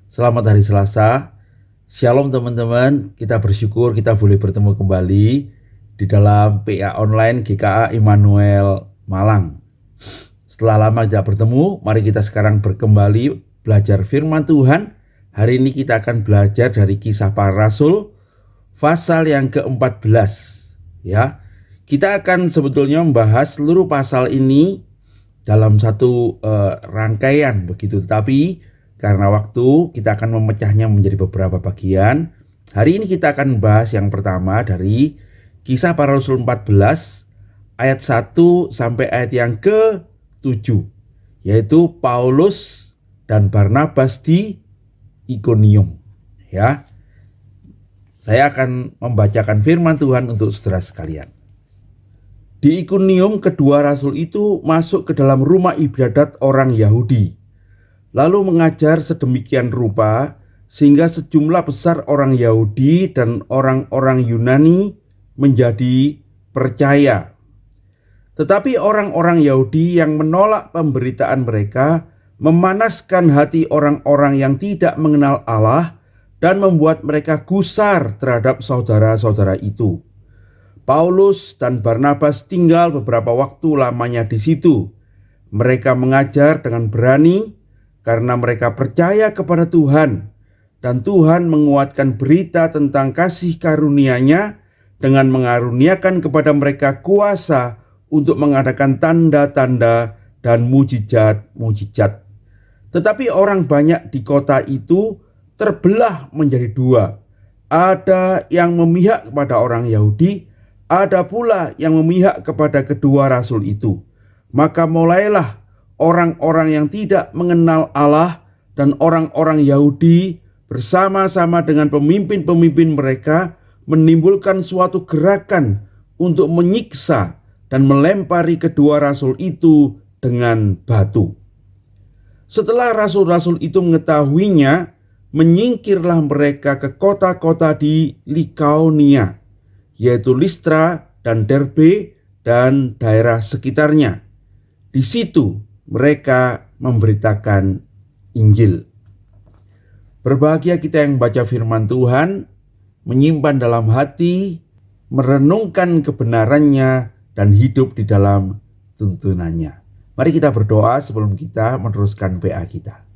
Selamat hari Selasa. Shalom teman-teman. Kita bersyukur kita boleh bertemu kembali di dalam PA Online GKA Immanuel Malang. Setelah lama tidak bertemu, mari kita sekarang kembali belajar firman Tuhan. Hari ini kita akan belajar dari Kisah Para Rasul pasal yang ke-14. Ya. Kita akan sebetulnya membahas seluruh pasal ini dalam satu rangkaian begitu, tetapi karena waktu kita akan memecahnya menjadi beberapa bagian. Hari ini kita akan membahas yang pertama dari Kisah Para Rasul 14 ayat 1 sampai ayat yang ke-7, yaitu Paulus dan Barnabas di Ikonium. Ya. Saya akan membacakan firman Tuhan untuk saudara sekalian. Di Ikonium, kedua rasul itu masuk ke dalam rumah ibadat orang Yahudi, lalu mengajar sedemikian rupa sehingga sejumlah besar orang Yahudi dan orang-orang Yunani menjadi percaya. Tetapi orang-orang Yahudi yang menolak pemberitaan mereka memanaskan hati orang-orang yang tidak mengenal Allah dan membuat mereka gusar terhadap saudara-saudara itu. Paulus dan Barnabas tinggal beberapa waktu lamanya di situ. Mereka mengajar dengan berani karena mereka percaya kepada Tuhan, dan Tuhan menguatkan berita tentang kasih karunia-Nya dengan mengaruniakan kepada mereka kuasa untuk mengadakan tanda-tanda dan mujizat-mujizat. Tetapi orang banyak di kota itu terbelah menjadi dua. Ada yang memihak kepada orang Yahudi, ada pula yang memihak kepada kedua rasul itu. Maka mulailah orang-orang yang tidak mengenal Allah dan orang-orang Yahudi bersama-sama dengan pemimpin-pemimpin mereka menimbulkan suatu gerakan untuk menyiksa dan melempari kedua rasul itu dengan batu. Setelah rasul-rasul itu mengetahuinya, menyingkirlah mereka ke kota-kota di Likaonia, yaitu Listra dan Derbe dan daerah sekitarnya. Di situ mereka memberitakan Injil. Berbahagia kita yang baca firman Tuhan, menyimpan dalam hati, merenungkan kebenarannya, dan hidup di dalam tuntunannya. Mari kita berdoa sebelum kita meneruskan PA kita.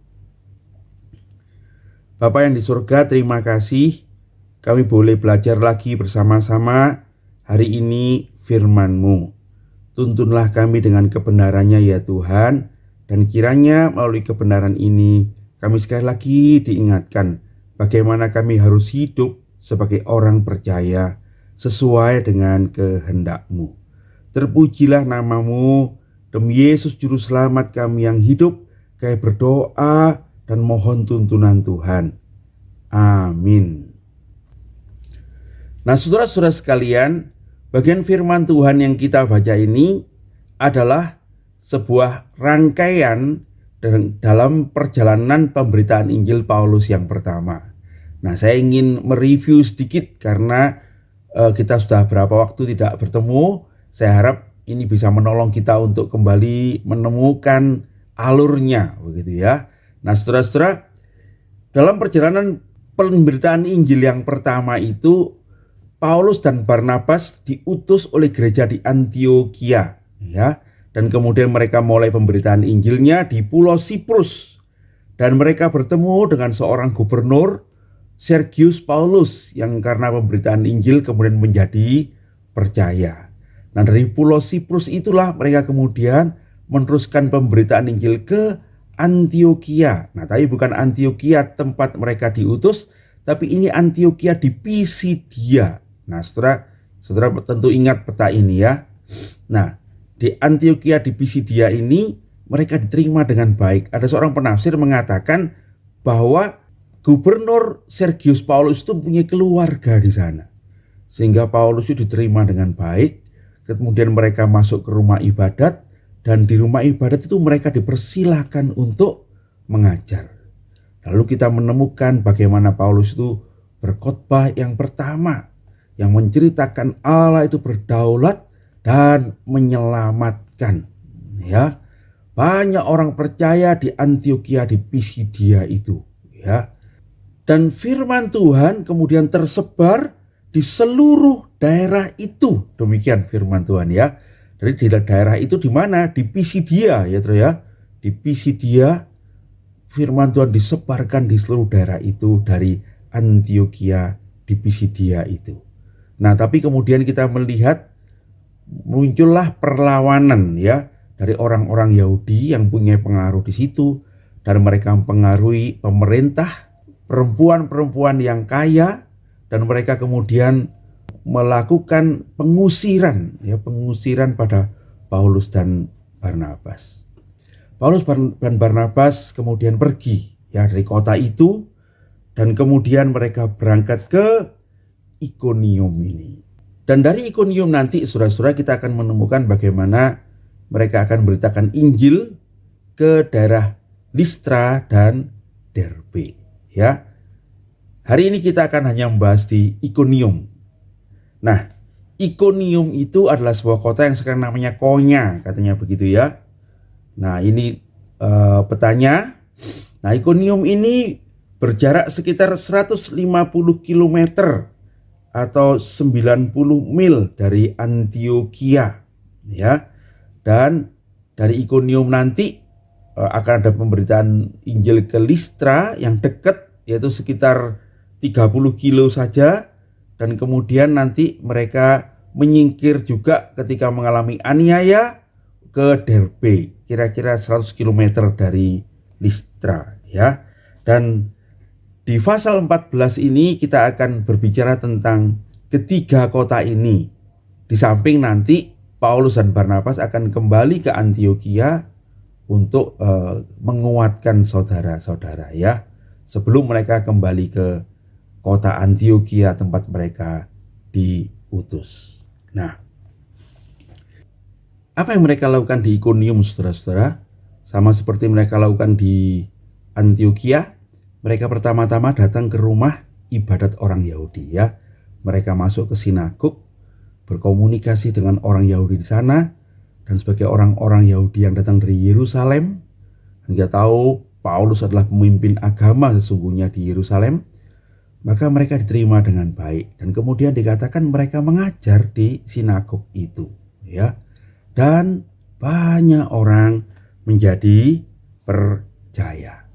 Bapa yang di surga, terima kasih kami boleh belajar lagi bersama-sama hari ini firman-Mu. Tuntunlah kami dengan kebenarannya ya Tuhan, dan kiranya melalui kebenaran ini kami sekali lagi diingatkan bagaimana kami harus hidup sebagai orang percaya sesuai dengan kehendak-Mu. Terpujilah nama-Mu, demi Yesus Juru Selamat kami yang hidup, kami berdoa dan mohon tuntunan Tuhan. Amin. Nah, saudara-saudara sekalian, bagian firman Tuhan yang kita baca ini adalah sebuah rangkaian dalam perjalanan pemberitaan Injil Paulus yang pertama. Nah, saya ingin mereview sedikit karena kita sudah berapa waktu tidak bertemu. Saya harap ini bisa menolong kita untuk kembali menemukan alurnya, begitu ya. Nah, saudara-saudara, dalam perjalanan pemberitaan Injil yang pertama itu, Paulus dan Barnabas diutus oleh gereja di Antiokhia, ya, dan kemudian mereka mulai pemberitaan Injilnya di Pulau Siprus, dan mereka bertemu dengan seorang gubernur, Sergius Paulus, yang karena pemberitaan Injil kemudian menjadi percaya. Nah, dari Pulau Siprus itulah mereka kemudian meneruskan pemberitaan Injil ke Antiokhia. Nah, tapi bukan Antiokhia tempat mereka diutus, tapi ini Antiokhia di Pisidia. Nah, saudara tentu ingat peta ini ya. Nah, di Antiokhia di Pisidia ini mereka diterima dengan baik. Ada seorang penafsir mengatakan bahwa Gubernur Sergius Paulus itu punya keluarga di sana, sehingga Paulus itu diterima dengan baik. Kemudian mereka masuk ke rumah ibadat, dan di rumah ibadat itu mereka dipersilahkan untuk mengajar. Lalu kita menemukan bagaimana Paulus itu berkhotbah yang pertama, yang menceritakan Allah itu berdaulat dan menyelamatkan. Ya, banyak orang percaya di Antiokhia di Pisidia itu. Ya, Dan firman Tuhan kemudian tersebar di seluruh daerah itu. Demikian firman Tuhan ya. Jadi di daerah itu di mana? Di Pisidia ya Saudara ya. Di Pisidia firman Tuhan disebarkan di seluruh daerah itu, dari Antioquia di Pisidia itu. Nah, tapi kemudian kita melihat muncullah perlawanan ya dari orang-orang Yahudi yang punya pengaruh di situ, dan mereka mempengaruhi pemerintah, perempuan-perempuan yang kaya, dan mereka kemudian melakukan pengusiran pada Paulus dan Barnabas. Paulus dan Barnabas kemudian pergi ya dari kota itu, dan kemudian mereka berangkat ke Ikonium ini. Dan dari Ikonium nanti saudara-saudara kita akan menemukan bagaimana mereka akan memberitakan Injil ke daerah Listra dan Derbe ya. Hari ini kita akan hanya membahas di Ikonium. Nah, Ikonium itu adalah sebuah kota yang sekarang namanya Konya, katanya begitu ya. Nah, ini petanya. Nah, Ikonium ini berjarak sekitar 150 km atau 90 mil dari Antioquia ya. Dan dari Ikonium nanti akan ada pemberitaan Injil ke Listra yang dekat, yaitu sekitar 30 kilo saja. Dan kemudian nanti mereka menyingkir juga ketika mengalami aniaya ke Derbe, kira-kira 100 km dari Listra ya. Dan di pasal 14 ini kita akan berbicara tentang ketiga kota ini. Di samping nanti Paulus dan Barnabas akan kembali ke Antioquia untuk menguatkan saudara-saudara ya, sebelum mereka kembali ke kota Antioquia tempat mereka diutus. Nah, apa yang mereka lakukan di Ikonium saudara-saudara? Sama seperti mereka lakukan di Antioquia, mereka pertama-tama datang ke rumah ibadat orang Yahudi ya. Mereka masuk ke sinagog, berkomunikasi dengan orang Yahudi di sana, dan sebagai orang-orang Yahudi yang datang dari Yerusalem, dan kita tahu Paulus adalah pemimpin agama sesungguhnya di Yerusalem, maka mereka diterima dengan baik, dan kemudian dikatakan mereka mengajar di sinagog itu ya. Dan banyak orang menjadi percaya.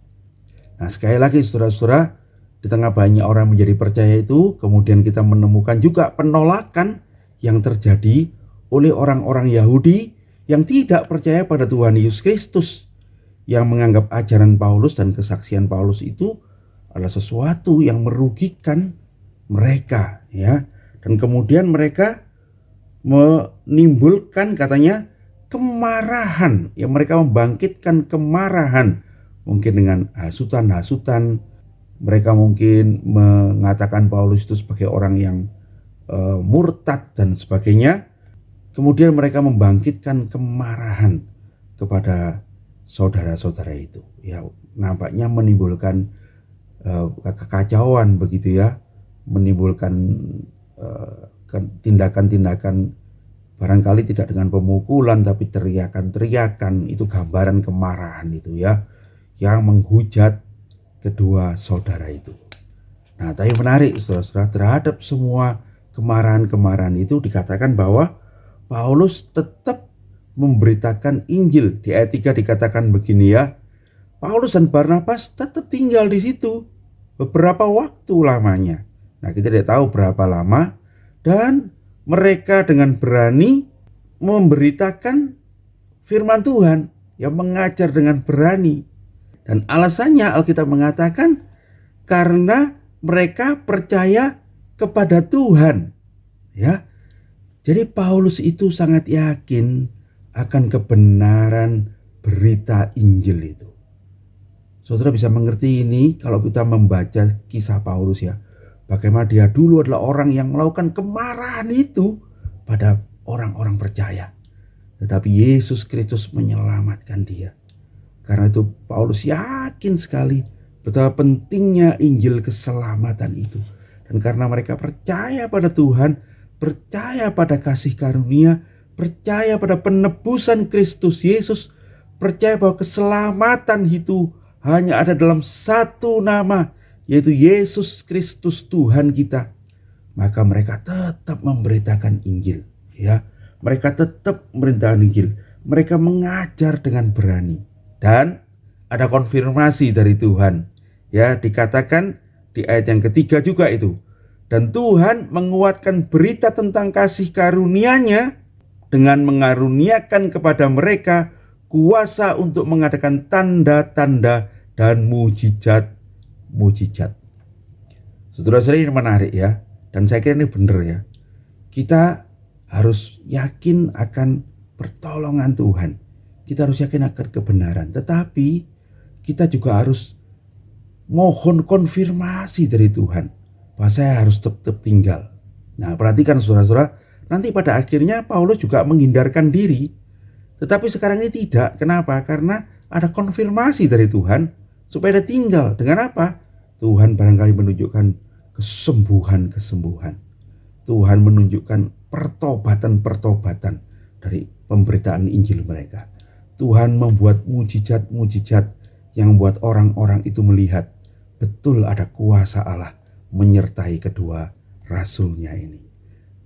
Nah, sekali lagi saudara-saudara, di tengah banyak orang menjadi percaya itu, kemudian kita menemukan juga penolakan yang terjadi oleh orang-orang Yahudi yang tidak percaya pada Tuhan Yesus Kristus, yang menganggap ajaran Paulus dan kesaksian Paulus itu adalah sesuatu yang merugikan mereka ya. Dan kemudian mereka menimbulkan katanya kemarahan ya, mereka membangkitkan kemarahan, mungkin dengan hasutan-hasutan. Mereka mungkin mengatakan Paulus itu sebagai orang yang murtad dan sebagainya. Kemudian mereka membangkitkan kemarahan kepada saudara-saudara itu ya, nampaknya menimbulkan kekacauan begitu ya, menimbulkan tindakan-tindakan barangkali tidak dengan pemukulan tapi teriakan-teriakan. Itu gambaran kemarahan itu ya, yang menghujat kedua saudara itu. Nah, tapi menarik saudara-saudara, terhadap semua kemarahan-kemarahan itu dikatakan bahwa Paulus tetap memberitakan Injil. Di ayat 3 dikatakan begini ya, Paulus dan Barnabas tetap tinggal di situ beberapa waktu lamanya. Nah, kita tidak tahu berapa lama, dan mereka dengan berani memberitakan firman Tuhan, yang mengajar dengan berani. Dan alasannya Alkitab mengatakan karena mereka percaya kepada Tuhan ya. Jadi Paulus itu sangat yakin akan kebenaran berita Injil itu. Saudara bisa mengerti ini kalau kita membaca kisah Paulus ya, bagaimana dia dulu adalah orang yang melakukan kemarahan itu pada orang-orang percaya. Tetapi Yesus Kristus menyelamatkan dia. Karena itu Paulus yakin sekali betapa pentingnya Injil keselamatan itu. Dan karena mereka percaya pada Tuhan, percaya pada kasih karunia, percaya pada penebusan Kristus Yesus, percaya bahwa keselamatan itu hanya ada dalam satu nama, yaitu Yesus Kristus Tuhan kita, maka mereka tetap memberitakan Injil, ya. Mereka tetap memberitakan Injil. Mereka mengajar dengan berani dan ada konfirmasi dari Tuhan. Ya, dikatakan di ayat yang ketiga juga itu. Dan Tuhan menguatkan berita tentang kasih karunia-Nya dengan mengaruniakan kepada mereka kuasa untuk mengadakan tanda-tanda dan mujizat-mujizat. Saudara-saudara, ini menarik ya. Dan saya kira ini benar ya. Kita harus yakin akan pertolongan Tuhan. Kita harus yakin akan kebenaran. Tetapi kita juga harus mohon konfirmasi dari Tuhan bahwa saya harus tetap tinggal. Nah, perhatikan saudara-saudara, nanti pada akhirnya Paulus juga menghindarkan diri. Tetapi sekarang ini tidak. Kenapa? Karena ada konfirmasi dari Tuhan supaya dia tinggal. Dengan apa? Tuhan barangkali menunjukkan kesembuhan-kesembuhan. Tuhan menunjukkan pertobatan-pertobatan dari pemberitaan Injil mereka. Tuhan membuat mujizat-mujizat yang membuat orang-orang itu melihat betul ada kuasa Allah menyertai kedua rasulnya ini.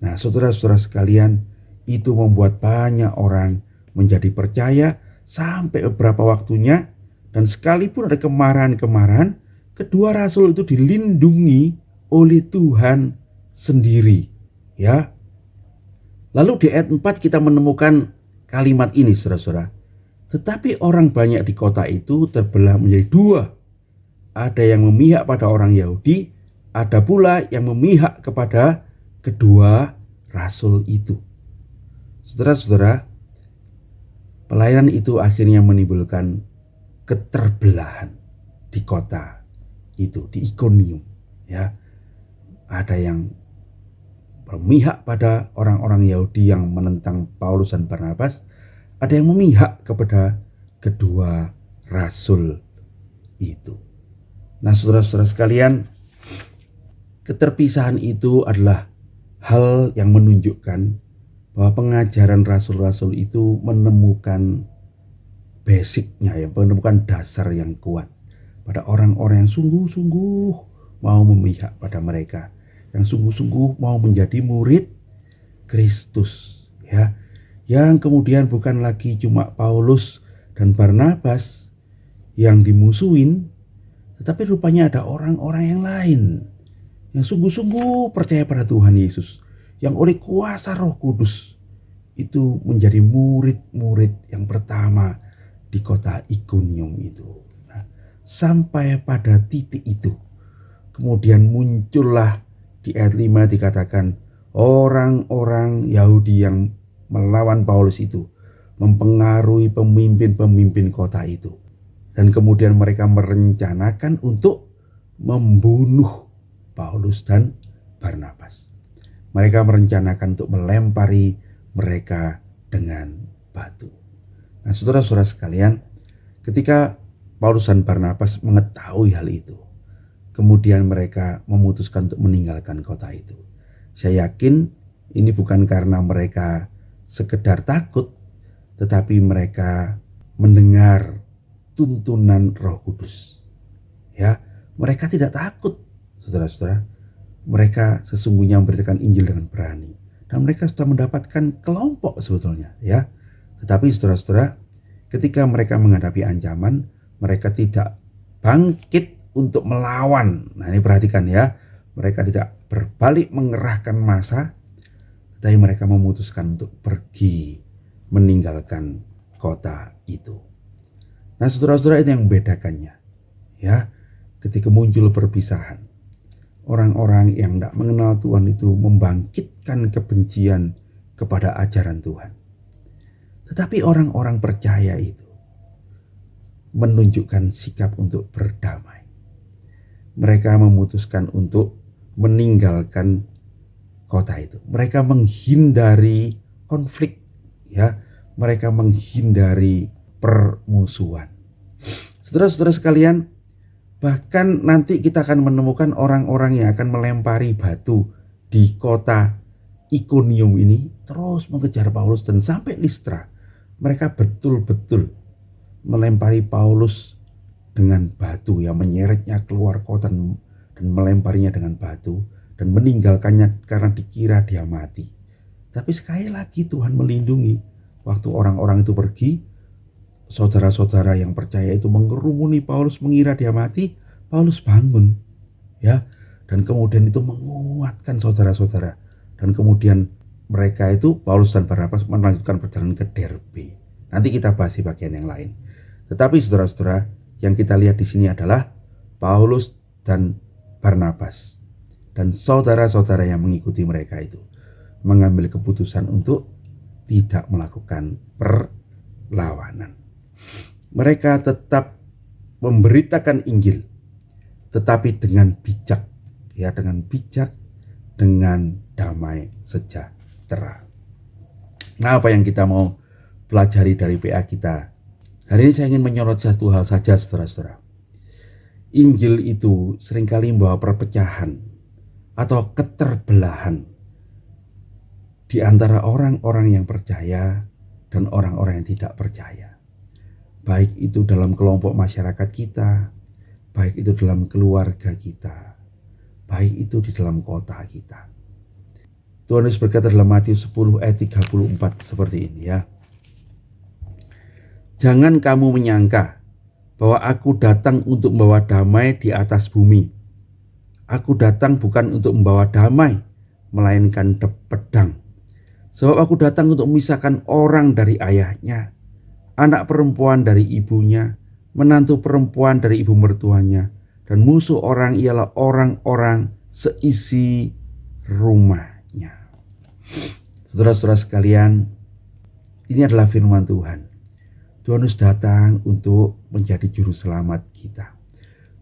Nah, saudara-saudara sekalian, itu membuat banyak orang menjadi percaya sampai beberapa waktunya, dan sekalipun ada kemarahan-kemarahan, kedua rasul itu dilindungi oleh Tuhan sendiri, ya. Lalu di ayat 4 kita menemukan kalimat ini, saudara-saudara. Tetapi orang banyak di kota itu terbelah menjadi dua. Ada yang memihak pada orang Yahudi, ada pula yang memihak kepada kedua rasul itu. Saudara-saudara, pelayanan itu akhirnya menimbulkan keterbelahan di kota itu, di Ikonium, ya. Ada yang bermihak pada orang-orang Yahudi yang menentang Paulus dan Barnabas, ada yang memihak kepada kedua rasul itu. Nah, saudara-saudara sekalian, keterpisahan itu adalah hal yang menunjukkan bahwa pengajaran rasul-rasul itu menemukan basicnya, ya, menemukan dasar yang kuat pada orang-orang yang sungguh-sungguh mau memihak pada mereka, yang sungguh-sungguh mau menjadi murid Kristus, ya. Yang kemudian bukan lagi cuma Paulus dan Barnabas yang dimusuhin, tetapi rupanya ada orang-orang yang lain yang sungguh-sungguh percaya pada Tuhan Yesus, yang oleh kuasa Roh Kudus itu menjadi murid-murid yang pertama di kota Ikonium itu. Nah, sampai pada titik itu kemudian muncullah di ayat 5 dikatakan orang-orang Yahudi yang melawan Paulus itu mempengaruhi pemimpin-pemimpin kota itu, dan kemudian mereka merencanakan untuk membunuh Paulus dan Barnabas. Mereka merencanakan untuk melempari mereka dengan batu. Nah, saudara-saudara sekalian, ketika Paulus dan Barnabas mengetahui hal itu, kemudian mereka memutuskan untuk meninggalkan kota itu. Saya yakin ini bukan karena mereka sekedar takut, tetapi mereka mendengar tuntunan Roh Kudus. Ya, mereka tidak takut, saudara-saudara. Mereka sesungguhnya memberitakan Injil dengan berani, dan mereka sudah mendapatkan kelompok sebetulnya, ya. Tetapi saudara-saudara, ketika mereka menghadapi ancaman, mereka tidak bangkit untuk melawan. Nah, ini perhatikan ya, mereka tidak berbalik mengerahkan massa, tetapi mereka memutuskan untuk pergi meninggalkan kota itu. Nah, saudara-saudara, itu yang membedakannya, ya. Ketika muncul perpisahan, orang-orang yang tidak mengenal Tuhan itu membangkitkan kebencian kepada ajaran Tuhan. Tetapi orang-orang percaya itu menunjukkan sikap untuk berdamai. Mereka memutuskan untuk meninggalkan kota itu. Mereka menghindari konflik, ya. Mereka menghindari permusuhan. Saudara-saudara sekalian, bahkan nanti kita akan menemukan orang-orang yang akan melempari batu di kota Ikonium ini, terus mengejar Paulus dan sampai Listra. Mereka betul-betul melempari Paulus dengan batu yang menyeretnya keluar kota, dan melemparinya dengan batu dan meninggalkannya karena dikira dia mati. Tapi sekali lagi Tuhan melindungi. Waktu orang-orang itu pergi, saudara-saudara yang percaya itu mengerumuni Paulus mengira dia mati. Paulus bangun, ya, dan kemudian itu menguatkan saudara-saudara. Dan kemudian mereka itu, Paulus dan Barnabas, melanjutkan perjalanan ke Derbe. Nanti kita bahas di bagian yang lain. Tetapi saudara-saudara, yang kita lihat di sini adalah Paulus dan Barnabas dan saudara-saudara yang mengikuti mereka itu mengambil keputusan untuk tidak melakukan perlawanan. Mereka tetap memberitakan Injil, tetapi dengan bijak, ya, dengan bijak, dengan damai sejahtera. Nah, apa yang kita mau pelajari dari PA kita? Hari ini saya ingin menyorot satu hal saja, saudara-saudara. Injil itu seringkali membawa perpecahan atau keterbelahan di antara orang-orang yang percaya dan orang-orang yang tidak percaya. Baik itu dalam kelompok masyarakat kita, baik itu dalam keluarga kita, baik itu di dalam kota kita. Tuhan Yesus berkata dalam Matius 10 ayat 34 seperti ini, ya. Jangan kamu menyangka bahwa aku datang untuk membawa damai di atas bumi. Aku datang bukan untuk membawa damai, melainkan pedang. Sebab aku datang untuk memisahkan orang dari ayahnya, anak perempuan dari ibunya, menantu perempuan dari ibu mertuanya, dan musuh orang ialah orang-orang seisi rumahnya. Saudara-saudara sekalian, ini adalah firman Tuhan. Tuhan Yesus datang untuk menjadi juru selamat kita.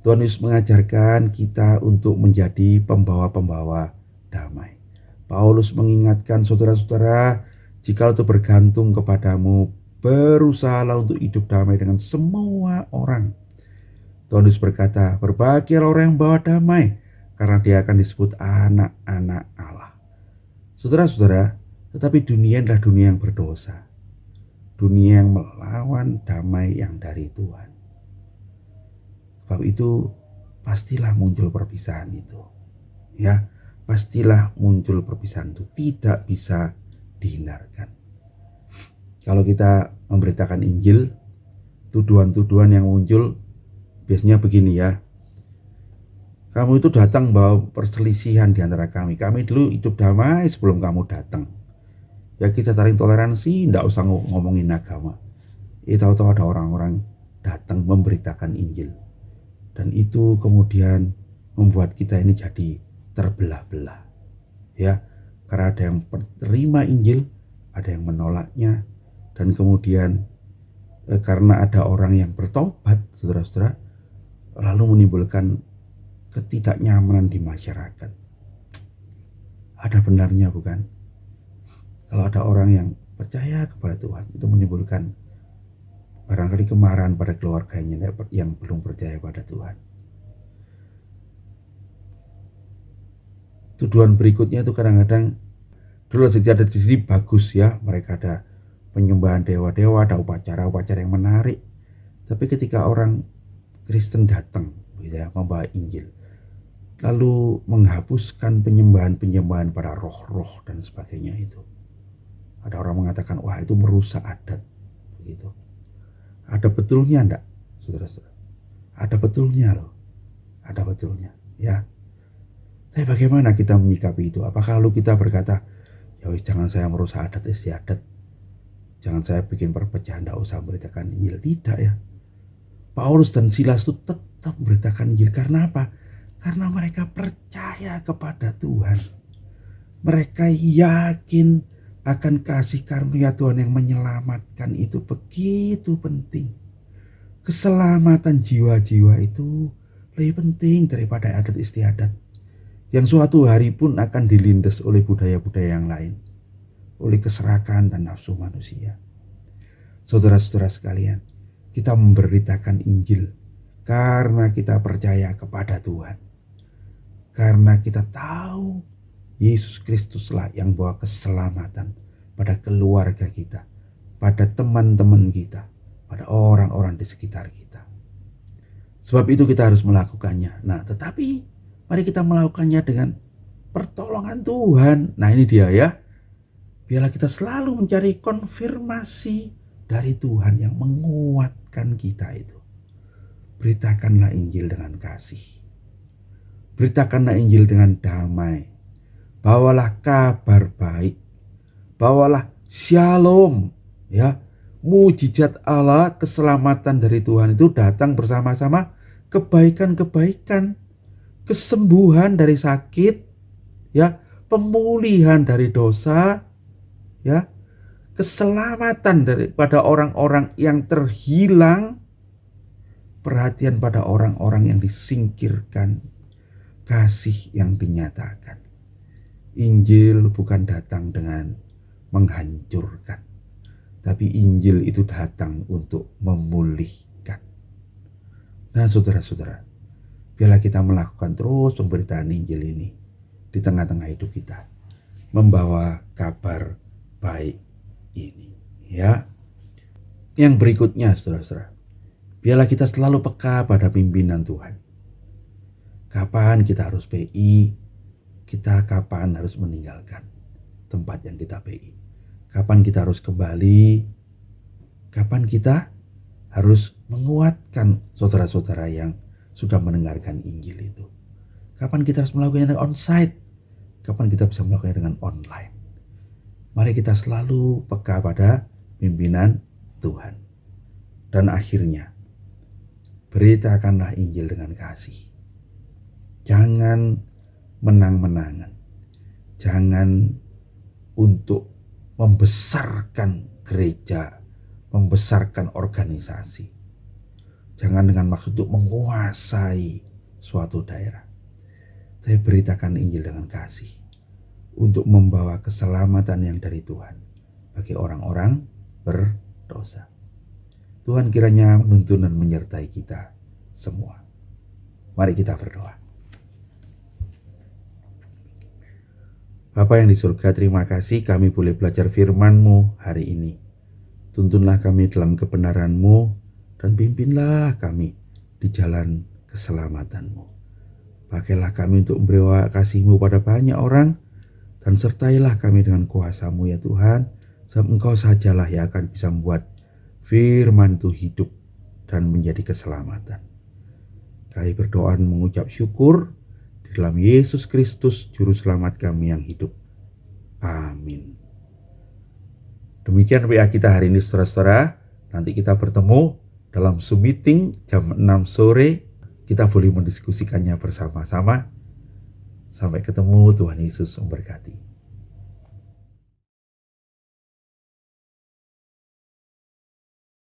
Tuhan Yesus mengajarkan kita untuk menjadi pembawa-pembawa damai. Paulus mengingatkan saudara-saudara, jika itu bergantung kepadamu, berusahalah untuk hidup damai dengan semua orang. Tuhan Yesus berkata, berbahagialah orang yang bawa damai, karena dia akan disebut anak-anak Allah. Saudara-saudara, tetapi dunia adalah dunia yang berdosa. Dunia yang melawan damai yang dari Tuhan. Sebab itu pastilah muncul perpisahan itu. Ya, pastilah muncul perpisahan itu. Tidak bisa dihindarkan. Kalau kita memberitakan Injil, tuduhan-tuduhan yang muncul biasanya begini, ya. Kamu itu datang bawa perselisihan di antara kami. Kami dulu hidup damai sebelum kamu datang. Ya, kita saling toleransi, tidak usah ngomongin agama. Tahu-tahu ada orang-orang datang memberitakan Injil. Dan itu kemudian membuat kita ini jadi terbelah-belah. Ya, karena ada yang menerima Injil, ada yang menolaknya. Dan kemudian karena ada orang yang bertobat, saudara-saudara, lalu menimbulkan ketidaknyamanan di masyarakat. Ada benarnya, bukan? Kalau ada orang yang percaya kepada Tuhan, itu menimbulkan barangkali kemarahan pada keluarganya yang belum percaya pada Tuhan. Tuduhan berikutnya itu kadang-kadang, dulu ada di sini bagus, ya, mereka ada penyembahan dewa-dewa, ada upacara-upacara yang menarik. Tapi ketika orang Kristen datang, ya, membawa Injil, lalu menghapuskan penyembahan-penyembahan pada roh-roh dan sebagainya itu. Ada orang mengatakan, wah, itu merusak adat, begitu. Ada betulnya enggak, saudara-saudara? Ada betulnya loh, ada betulnya, ya. Tapi bagaimana kita menyikapi itu? Apakah lalu kita berkata, ya wis, jangan saya merusak adat istiadat, jangan saya bikin perpecahan, enggak usah memberitakan Injil? Tidak, ya. Paulus dan Silas itu tetap memberitakan Injil. Karena apa? Karena mereka percaya kepada Tuhan. Mereka yakin akan kasih karunia Tuhan yang menyelamatkan itu begitu penting. Keselamatan jiwa-jiwa itu lebih penting daripada adat istiadat yang suatu hari pun akan dilindas oleh budaya-budaya yang lain, oleh keserakan dan nafsu manusia. Saudara-saudara sekalian, kita memberitakan Injil karena kita percaya kepada Tuhan. Karena kita tahu Yesus Kristuslah yang bawa keselamatan pada keluarga kita, pada teman-teman kita, pada orang-orang di sekitar kita. Sebab itu kita harus melakukannya. Nah, tetapi Mari kita melakukannya dengan pertolongan Tuhan. Nah ini dia ya. Biarlah kita selalu mencari konfirmasi dari Tuhan yang menguatkan kita itu. Beritakanlah Injil dengan kasih. Beritakanlah Injil dengan damai. Bawalah kabar baik. Bawalah shalom. Ya, mujizat Allah, keselamatan dari Tuhan itu datang bersama-sama kebaikan-kebaikan. Kesembuhan dari sakit, ya, pemulihan dari dosa, ya, keselamatan daripada orang-orang yang terhilang, perhatian pada orang-orang yang disingkirkan, kasih yang dinyatakan. Injil bukan datang dengan menghancurkan, tapi Injil itu datang untuk memulihkan. Nah saudara-saudara, biarlah kita melakukan terus pemberitaan Injil ini di tengah-tengah hidup kita, membawa kabar baik ini, ya. Yang berikutnya, saudara-saudara, biarlah kita selalu peka pada pimpinan Tuhan. Kapan kita harus PI, kita kapan harus meninggalkan tempat yang kita PI, kapan kita harus kembali, kapan kita harus menguatkan saudara-saudara yang sudah mendengarkan Injil itu. Kapan kita harus melakukannya dengan onsite, kapan kita bisa melakukannya dengan online. Mari kita selalu peka pada pimpinan Tuhan. Dan akhirnya, beritakanlah Injil dengan kasih. Jangan menang-menangan. Jangan untuk membesarkan gereja, membesarkan organisasi. Jangan dengan maksud untuk menguasai suatu daerah. Tapi beritakan Injil dengan kasih untuk membawa keselamatan yang dari Tuhan bagi orang-orang berdosa. Tuhan kiranya menuntun dan menyertai kita semua. Mari kita berdoa. Bapa yang di surga, terima kasih kami boleh belajar firman-Mu hari ini. Tuntunlah kami dalam kebenaran-Mu dan pimpinlah kami di jalan keselamatan-Mu. Pakailah kami untuk memberi kasih-Mu pada banyak orang, dan sertailah kami dengan kuasa-Mu ya Tuhan, sebab Engkau sajalah yang akan bisa membuat firman itu hidup dan menjadi keselamatan. Kami berdoa mengucap syukur di dalam Yesus Kristus, Juru Selamat kami yang hidup. Amin. Demikian WA kita hari ini saudara-saudara. Nanti kita bertemu dalam Zoom meeting jam 6 sore. Kita boleh mendiskusikannya bersama-sama. Sampai ketemu, Tuhan Yesus memberkati.